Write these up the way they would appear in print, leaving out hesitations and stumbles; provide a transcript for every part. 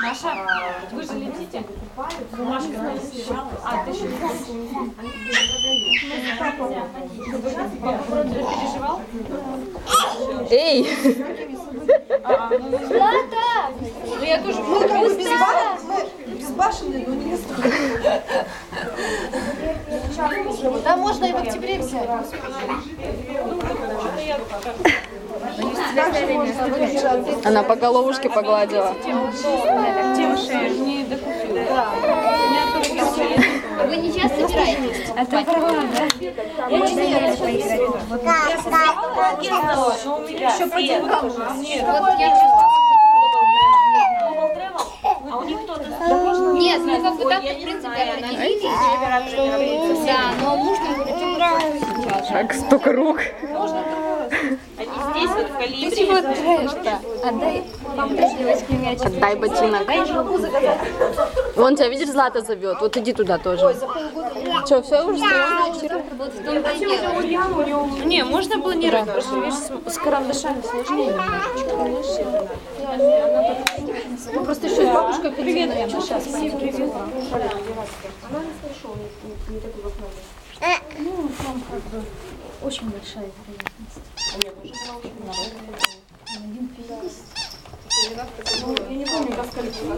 Маша, вы же летите? Бумажка. А, ты еще переживал? Эй! Ну я тоже Безбашенные, но не настолько. Да можно и в октябре взять. Она по головушке погладила. тем шею не докупила. Вы не часто собираетесь? Это правда, да? Я не знаю, поиграть. Еще по делам. Нет, А у них кто-то нет, ну как бы так, в принципе, определились. Да, но муж там говорит, сейчас. Так, столько рук. Здесь вот калибре. Отдай, помнишь, девочки, мяч. Отдай ботинок. Вон тебя, видишь, Злата зовет. Вот иди туда тоже. Что, все уже сделано? Вот в том-то и дело. Не, можно было не раз, просто видишь, с карандашами сложнее немножечко. Просто еще с бабушкой Привет, наверное, сейчас. привет. Ну, там как бы очень большая вероятность. Я не помню, как количество.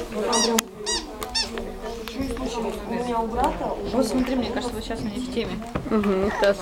У меня у брата уже. Вот смотри, мне кажется, вы сейчас не в теме. Угу, сейчас.